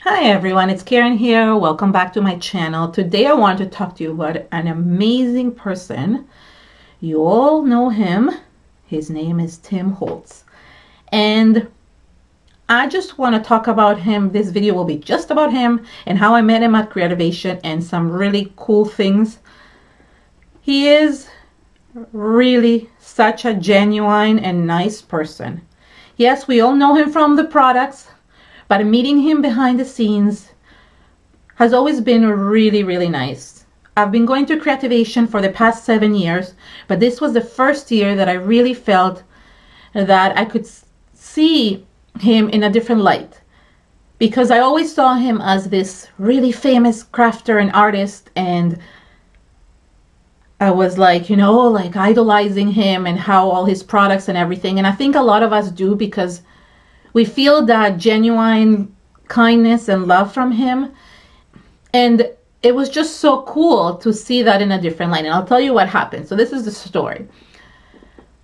Hi everyone, it's Karen here. Welcome back to my channel. Today I want to talk to you about an amazing person. You all know him. His name is Tim Holtz. And I just want to talk about him. This video will be just about him and how I met him at Creativation and some really cool things. He is really such a genuine and nice person. Yes, we all know him from the products, but meeting him behind the scenes has always been really, really nice. I've been going to Creativation for the past 7 years, but this was the first year that I really felt that I could see him in a different light. Because I always saw him as this really famous crafter and artist, and I was like, like idolizing him and how all his products and everything. And I think a lot of us do because we feel that genuine kindness and love from him. And it was just so cool to see that in a different light. And I'll tell you what happened. So this is the story.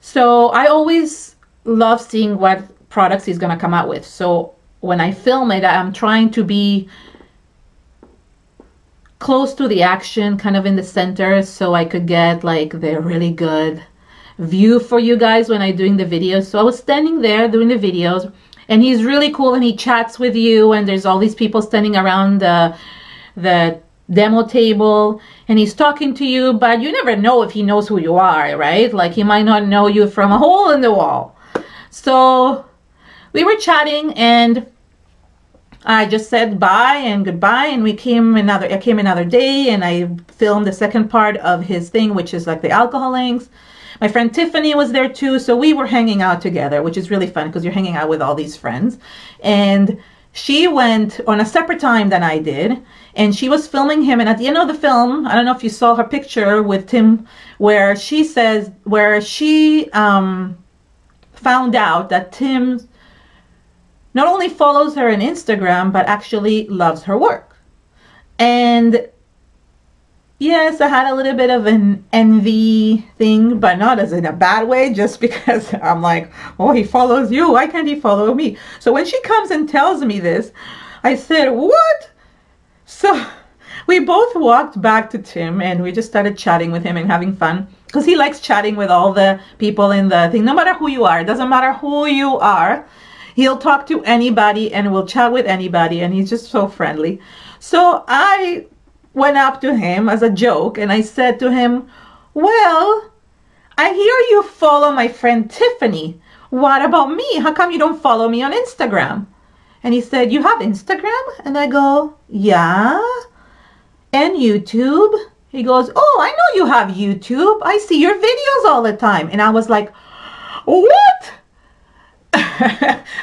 So I always love seeing what products he's going to come out with. So when I film it, I'm trying to be close to the action, kind of in the center, so I could get like the really good view for you guys when I'm doing the videos. So I was standing there doing the videos, and he's really cool, and he chats with you, and there's all these people standing around the demo table, and he's talking to you, but you never know if he knows who you are, right? Like, he might not know you from a hole in the wall. So we were chatting, and I just said bye and goodbye, and I came another day, and I filmed the second part of his thing, which is like the alcohol links. My friend Tiffany was there too, so we were hanging out together, which is really fun because you're hanging out with all these friends. And she went on a separate time than I did, and she was filming him. And at the end of the film, I don't know if you saw her picture with Tim, where she found out that Tim not only follows her on Instagram, but actually loves her work. And yes, I had a little bit of an envy thing, but not as in a bad way, just because I'm like, oh, he follows you, why can't he follow me? So when she comes and tells me this, I said, what? So we both walked back to Tim, and we just started chatting with him and having fun, because he likes chatting with all the people in the thing. No matter who you are, it doesn't matter who you are, he'll talk to anybody and will chat with anybody, and he's just so friendly. So I went up to him as a joke, and I said to him, well, I hear you follow my friend Tiffany. What about me? How come you don't follow me on Instagram? And he said, you have Instagram? And I go, yeah. And YouTube? He goes, oh, I know you have YouTube. I see your videos all the time. And I was like, what?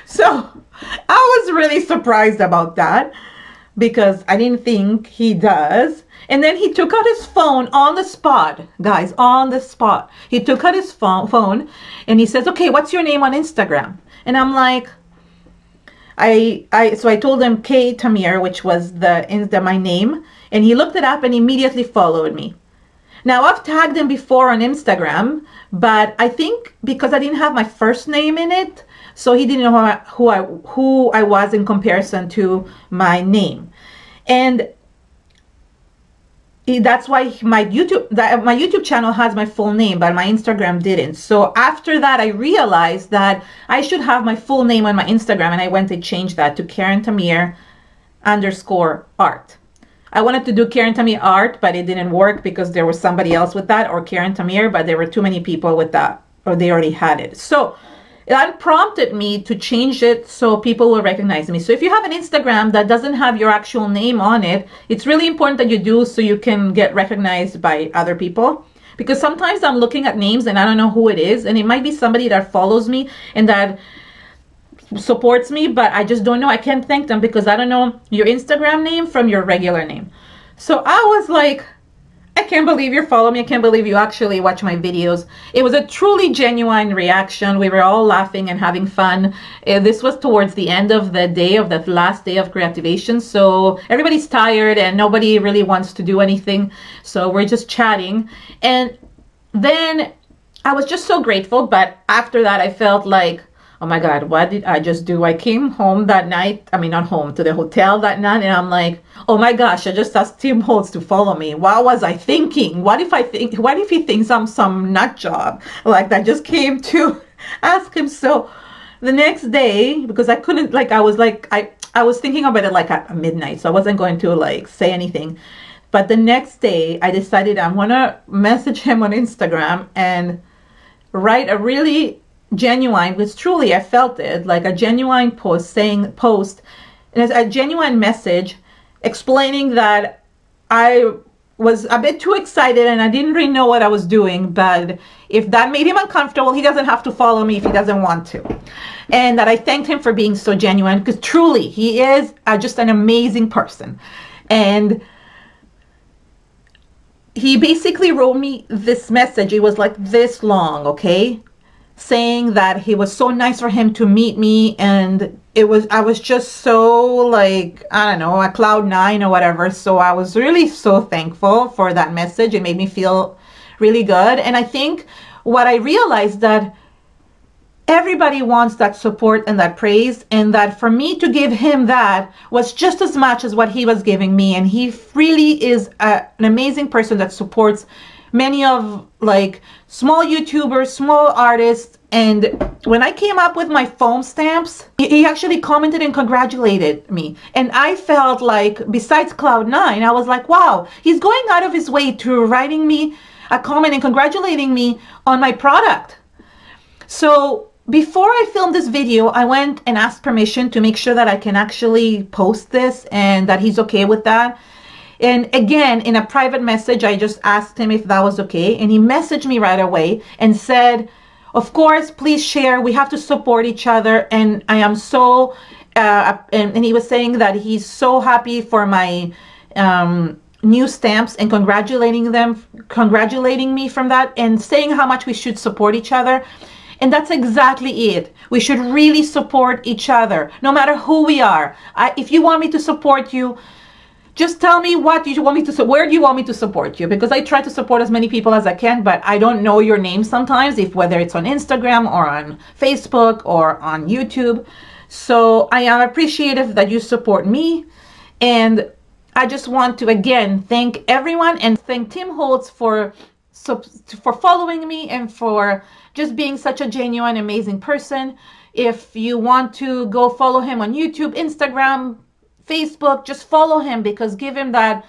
So I was really surprised about that, because I didn't think he does. And then he took out his phone on the spot, guys, on the spot. He took out his phone and he says, okay, what's your name on Instagram? And I'm like, so I told him K Tamir, which was my name, and he looked it up and immediately followed me. Now, I've tagged him before on Instagram, but I think because I didn't have my first name in it, so he didn't know who I was in comparison to my name. And that's why my YouTube channel has my full name, but my Instagram didn't. So after that, I realized that I should have my full name on my Instagram, and I went to change that to Karen Tamir _art. I wanted to do Karen Tamir art, but it didn't work because there was somebody else with that, or Karen Tamir, but there were too many people with that, or they already had it. So that prompted me to change it so people will recognize me. So if you have an Instagram that doesn't have your actual name on it, it's really important that you do, so you can get recognized by other people. Because sometimes I'm looking at names and I don't know who it is, and it might be somebody that follows me and that supports me, but I just don't know. I can't thank them because I don't know your Instagram name from your regular name. So I was like, I can't believe you follow me. I can't believe you actually watch my videos. It was a truly genuine reaction. We were all laughing and having fun. This was towards the end of the day, of the last day of Creativation. So everybody's tired and nobody really wants to do anything. So we're just chatting. And then I was just so grateful. But after that, I felt like, oh my God, what did I just do? I came home that night, I mean, not home, to the hotel that night, and I'm like, oh my gosh, I just asked Tim Holtz to follow me. What was I thinking? What if he thinks I'm some nut job? Like, that just came to ask him. So the next day, because I couldn't, like, I was thinking about it like at midnight, so I wasn't going to like say anything. But the next day, I decided I'm gonna message him on Instagram and write a really genuine, because truly I felt it, like a genuine post, and it's a genuine message explaining that I was a bit too excited and I didn't really know what I was doing, but if that made him uncomfortable, he doesn't have to follow me if he doesn't want to. And that I thanked him for being so genuine, because truly he is just an amazing person. And he basically wrote me this message. It was like this long, okay, saying that he was so nice for him to meet me, and I was just so, like, I don't know, a cloud nine or whatever. So I was really so thankful for that message. It made me feel really good. And I think what I realized, that everybody wants that support and that praise, and that for me to give him that was just as much as what he was giving me. And he really is an amazing person that supports many of, like, small YouTubers, small artists. And when I came up with my foam stamps, he actually commented and congratulated me. And I felt like, besides Cloud9, I was like, wow, he's going out of his way to writing me a comment and congratulating me on my product. So before I filmed this video, I went and asked permission to make sure that I can actually post this and that he's okay with that. And again, in a private message, I just asked him if that was okay. And he messaged me right away and said, of course, please share. We have to support each other. And I am so, and he was saying that he's so happy for my new stamps and congratulating me from that, and saying how much we should support each other. And that's exactly it. We should really support each other, no matter who we are. If you want me to support you, just tell me what you want me to, where do you want me to support you? Because I try to support as many people as I can, but I don't know your name sometimes, whether it's on Instagram or on Facebook or on YouTube. So I am appreciative that you support me. And I just want to, again, thank everyone, and thank Tim Holtz for following me and for just being such a genuine, amazing person. If you want to go follow him on YouTube, Instagram, Facebook, just follow him, because give him that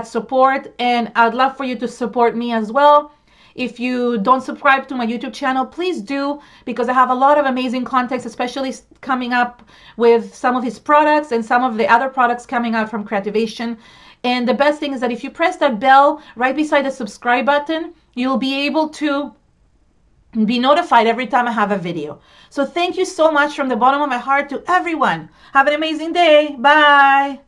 support. And I'd love for you to support me as well. If you don't subscribe to my YouTube channel, please do, because I have a lot of amazing content, especially coming up with some of his products and some of the other products coming out from Creativation. And the best thing is that if you press that bell right beside the subscribe button, you'll be able to be notified every time I have a video. So thank you so much from the bottom of my heart to everyone. Have an amazing day. Bye.